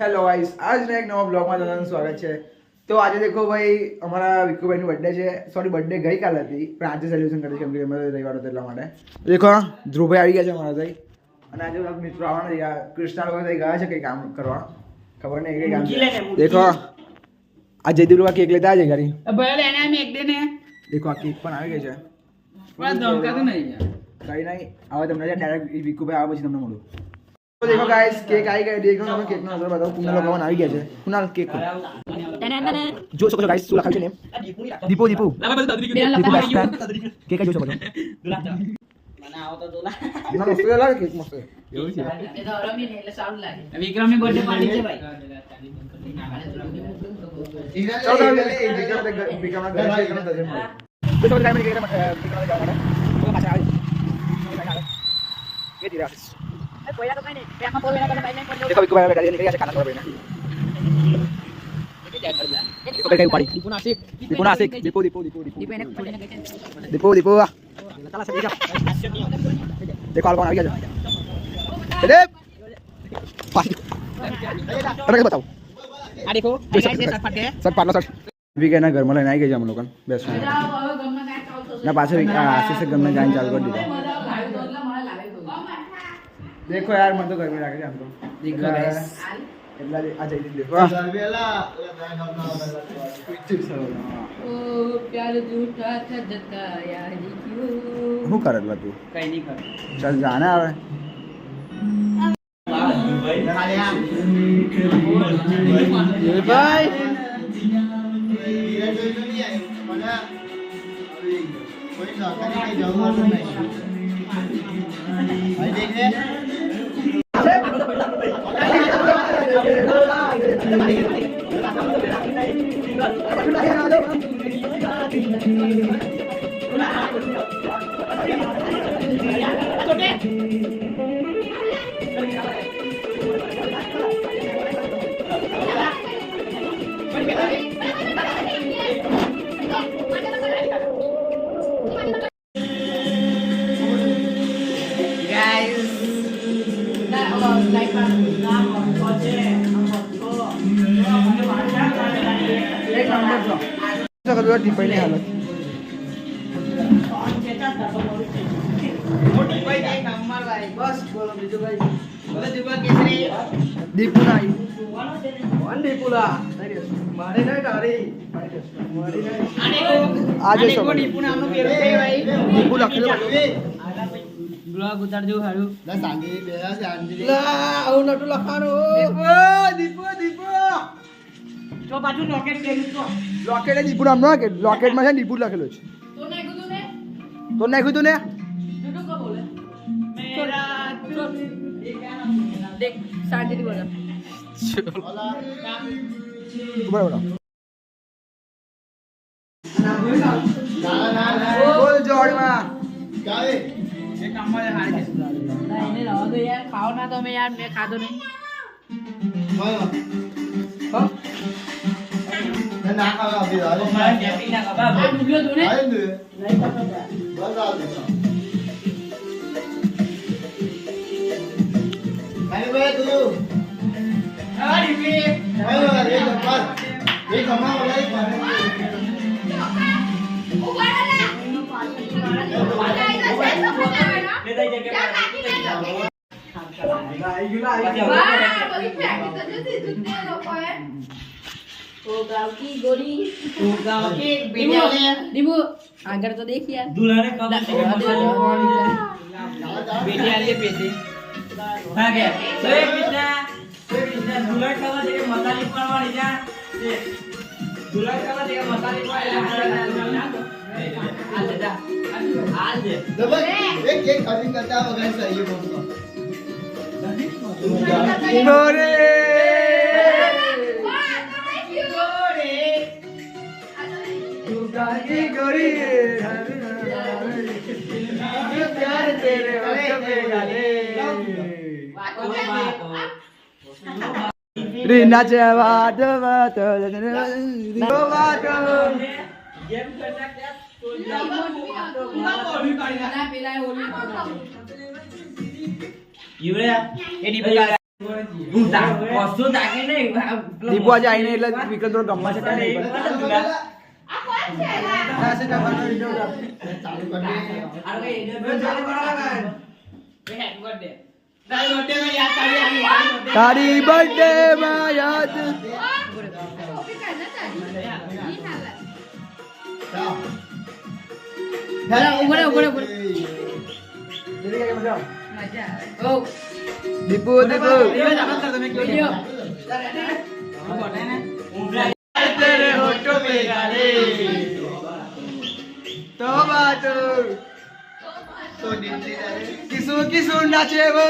Hello guys, आज ना एक नवा ब्लॉगમાં તમારું સ્વાગત છે। તો આજે દેખો ભાઈ, અમારા વિકુભાઈનો બર્થડે છે। સોરી, બર્થડે ગઈકાલ હતી, પણ આજે સેલિબ્રેશન કરીશું કેમ કે અમારે રવિવાર હતો એટલા માટે। દેખો ધ્રુવભાઈ આવી ગયા છે અમારા ભાઈ, અને આજે બધા મિત્રો આવવાના છે। કૃષ્ણા લોકો થઈ ગયા છે કંઈ કામ કરવા, ખબર નહીં કઈ કામ છે। દેખો આ જયદીપ લોકો કેક લેતા આજે ઘરે ભાઈ લેને અમે એક દે ને દેખો આ કેક પણ આવી ગઈ છે। પણ ધમકા તો નહીં કઈ નહીં, હવે તમને ડાયરેક્ટ વિકુભાઈ આવે પછી તમને મળું। तो देखो गाइस, केक आई गए। देखो मैं केक નો નંબર बताऊं। कुणाल लोग आ गया છે। कुणाल केक जो सको गाइस, શું લખાય છે નેમ? દીપુ દીપુ કેક જો સકો મને આવો તો દોલા ના મસ્ત લાગે કેક, મસ્ત એવું છે। એ તો રમી ને એટલે સારું લાગે। વિક્રમની બર્થડે પાર્ટી છે ભાઈ। ચાલો વિક્રમ ના ઘરે છે એકનો તજે મળે તો તો ટાઈમ વિક્રમ ના જવા માટે તો પાછા આવે ये धीरे कोई तो नहीं पेमा बोल लेना भाई नहीं देखो विक्रम भाई गाड़ी निकल गया खाना खा रहे हैं। देखो भाई कहीं पाड़ी दीपू नासिक दीपू ने छोड़ने गए दीपू चला से देखो कौन आ गया अरे अरे बताओ आ देखो सट पाटला सट वी के ना घर में लेने आई गए हम लोगन बेस्ट ना पाछे आशीष से घर में जाने चालू कर दिया। देखो यार, मन तो घर में रखे हम तो देखो गाइस એટલા આ જઈ દીધું સરવેલા ઓ પ્યાર જૂઠા था જતાયા ક્યું હું કરેલા તું કઈ નહીં કર ચાલ જાને આવે ભાઈ દીપુ નાઈ કોણ દીપુલા મારે નહીં તારી આજે સો દીપુ નામનો પેરો છે ભાઈ દીપુ લખેલો બ્લોગ ઉતારજો હારું લા સાંજી બેરા સાંજી લા આવું નટુ લખાણો દીપુ તો પાછું રોકેટ કેલું તો લોકેટ દીપુ નામ નો કે લોકેટ માં છે દીપુ લખેલો છે તો નાખ્યું તું ને જુડો કો બોલે મેરા તો देख शांति बोल बराबर बोल जोड़ में ये काम में हार के नहीं रहो तो यार खाओ ना तो मैं यार मैं खा दो नहीं हां ना खाओ अभी आ मैं कैपिंग ना कबा वीडियो तूने नहीं पता बस आ दे भाई भाई तू अरे बे भाई भाई एक कमा वाला एक दिबू आगर तो देख यार दूल्हा ने कब बेटी आले पेटे भाग गया जय कृष्णा दूल्हा खावा देके मसाली पाववानी जा दूल्हा खावा देके मसाली पाववानी आ जा आज दबा एक केक कटिंग करता वगैरह चाहिए बोल गोरे गोरे गोरी प्यार तेरे में गाले रीना चवाद वात वात गेम करना क्या पेला होली युवराज एडी હું કશું તાકી નહીં. દીપુ આજે આવીને એટલે વિકલ થોડો ગમવા છે કાંઈ નહીં પણ. તારી બર્થડે માં યાદ દીપુ દીપુ तेरे होठों पे गाले तो बात तो नीचे किसु किसु नाचे वो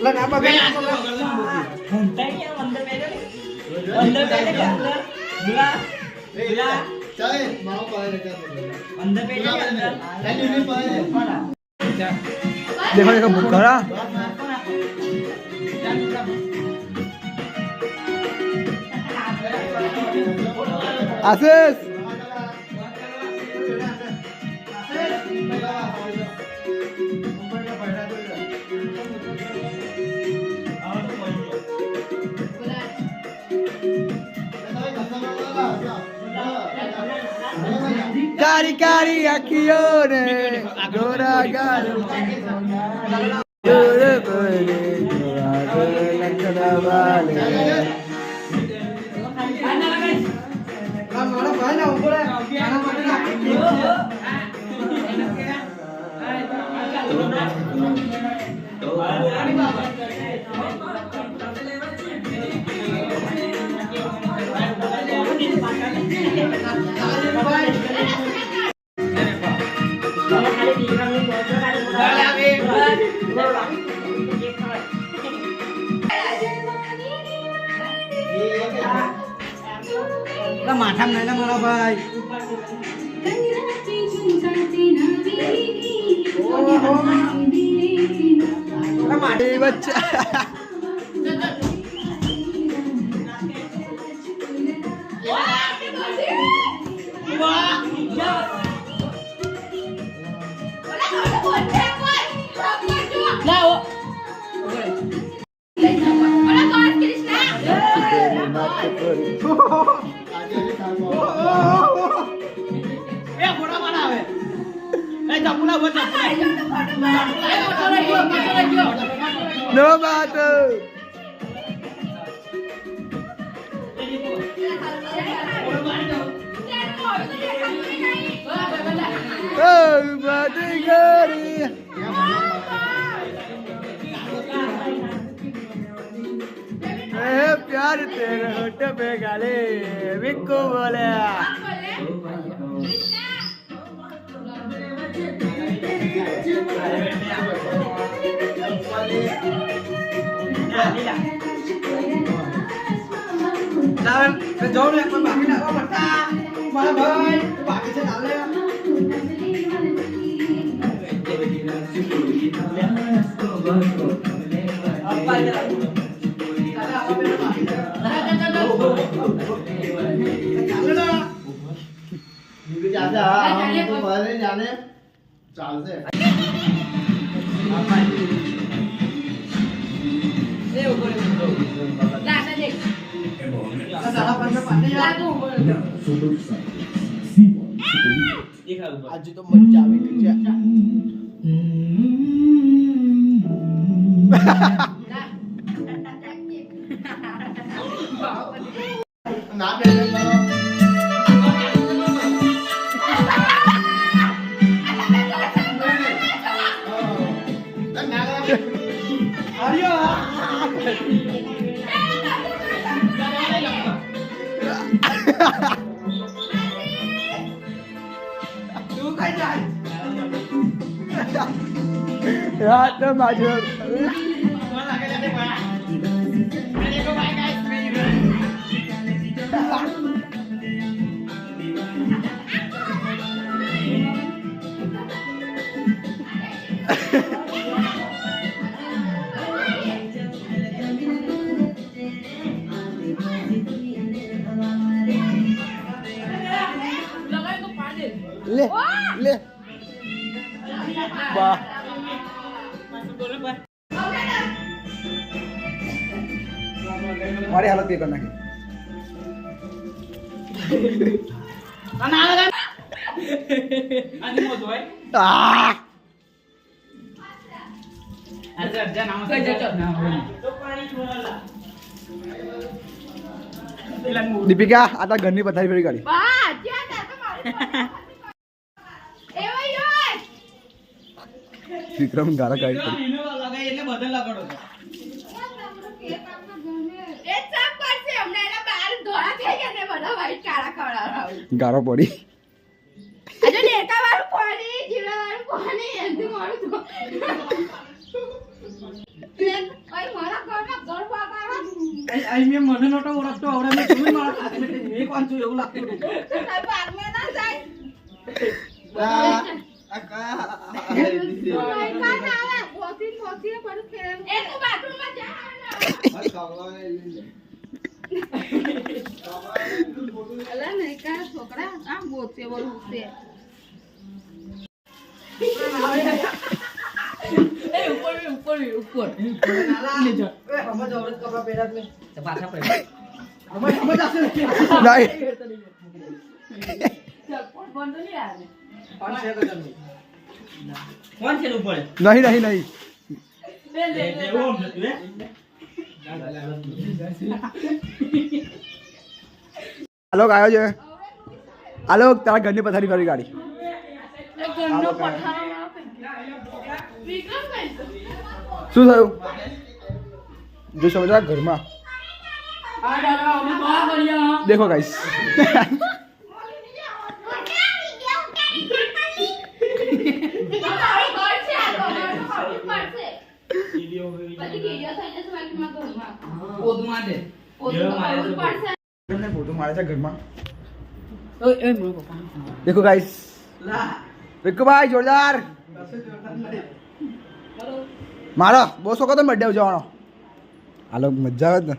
लगा बगे घूमता ही है अंदर मेरे के अंदर बुला बुला ચાલે મારો પાડે કે अंदर पेट के अंदर એની ની પાડે देखो देखो बुक करा आशीष कारी कारी अखियों ने गोरा गाल गोरे गोरे गोरा गोरे लखना वाले हमारा भाई ना ऊपर है खाना पकड़ा माथा में ना मारा भाई माटे बच्चा No matter. Oh, body gari. प्यार तेरे होठ पे गाले विक्को बोले जाऊन पण बाकी ना म्हणता मला भाई बाकीचे झाले જાને ચાલશે आज तो मजा આવી ગઈ છે ના પેલે કરો यार तो बाजू વાહ બોલો ભાઈ મારી હાલત એ કરી નાખી અને મોટો હોય આ આજે અડધા નામ કઈ જતો તો પાણી છોડલા દીપિકા આ તાર ઘરની પથારી ફેરી કાઢી બા જ્યાં ત્યાં તો મારી એવો યોય વિક્રમ ગારા કાઢી પડી. એનો લગાઈ એટલે બધે લગાડો તો એ સાફ કરશે અમને એના બાર ધોળા થઈ ગયા ને બધા વાઈટ કાળા કાળા ગારો પડી આજે ડેકા વાળું પાણી જીરા વાળું પાણી એમથી મારું તો ઓય મારા ઘરમાં ઘર પાકાવા અહીં મેં મને નહોતો ઓળખતો હવે મેં જોઈ મારા ખાતે એક વાર જોયું એવું લાગતું હતું. તાર પાકમાં ના જાય ઓય કા ના આવે પોતી પોતી પર ખેલ એ તું બાથરૂમમાં જા અલા નહીં કા છોકરા આ બોતે બોલું છે એ ઉપર નીચે. તો પાછા પડે નહીં ચાલ, ફોન તો નહીં આવે. કોણ છે ઉપર નહીં નહીં નહીં લે, લે, લે. એવું હતું હે આલોક આવ્યો છે આલોક તારા ઘરની પથારી ફેરી કાઢી એ ગંદો પઠારો વિક્રમ કઈ શું થયું જો સમજા ઘરમાં આ દાદા અમે બહાર કર્યા. દેખો ગાઈસ પોતું માટે. ફોટો મારે છે ઘરમાં ઓય, ઓય, મારો પપ્પા. દેખો ગાઈસ વિક્કુભાઈ જોરદાર મારો બહુ શોખ હતો બર્થડે ઉજવવાનો હાલો મજા આવે ને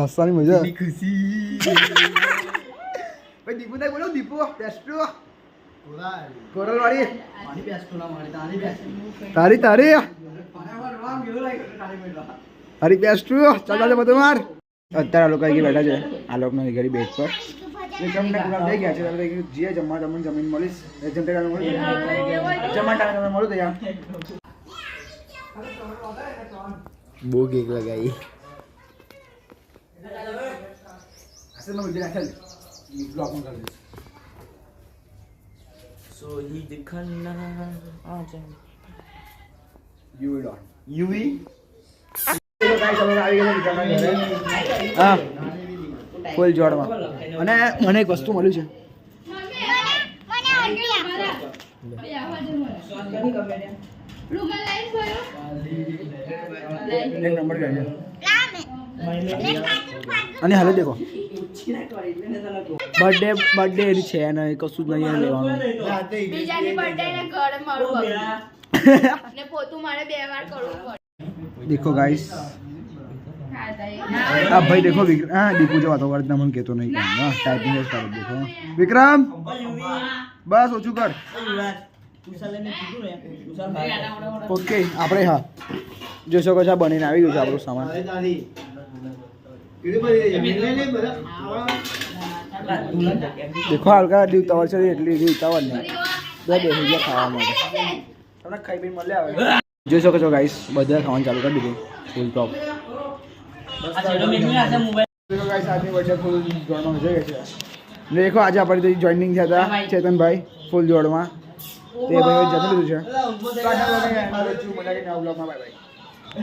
હસવાની મજા આવે ખુશી ભાઈ દીપુ ને બોલો દીપુ બેસ્ટો કોરલ વાળી તારી તારી તારી બેસ્ટો ચાલ ચાલ બધું માર અત્યારે આ લોકો અહીં બેઠા છે આ લોકો ઘરે બેઠ પર વિક્રમને ગુલાબ થઈ ગયા છે એટલે કીધું જે જમવા જમીન મળીશ એ જમતે કાલે મળું જમવા ટાઈમે મળું તો યાર બહુ કેક લગાવી અસલમાં વિજય નાખેલ બ્લોક માં કરી દઈશ સોહિદ ખન્ના આજા યુવી ડોટ યુવી આવી ગયા ઘરે હા ફૂલ જોડમાં અને મને એક વસ્તુ મળ્યું છે એક નંબર કહે અને હાલો દેખો બર્થડે એની છે ને કશું જ નહીં લેવાનું બીજાની બર્થડે ને ઘરે મારું બગડ્યું. ને પોતું મારે 2 વાર કરવું પડે દેખો ગાઈસ હા તાઈ આ ભાઈ દેખો વિક્રમ હા દીપુ જો વાતો કરતા મને કહેતો નહીં કાંઈ હા ટાઈપિંગ જ કરે દેખો વિક્રમ બસ ઓછું કર ઓકે આપણે હા જોઈ શકો છો આ બનીને આવી ગયું છે આપણું સામાન દેખો હલકા દીવ તવર છે એટલી દીવ તવર ને બધા બેસી ગયા ખાવા માટે તમને ખાઈ પીને મળે આવે જોઈ શકો છો ગાઈસ બધા ખાવાનું ચાલુ કરી દીધું ફૂલ ટોપ આજની વચ્ચે ફૂલ જોડમાં જઈએ છે ને દેખો આજે આપણે જોઈનિંગ થયા હતા ચેતનભાઈ ફૂલ જોડમાં તે ભાઈ જતું લીધું છે બાય બાય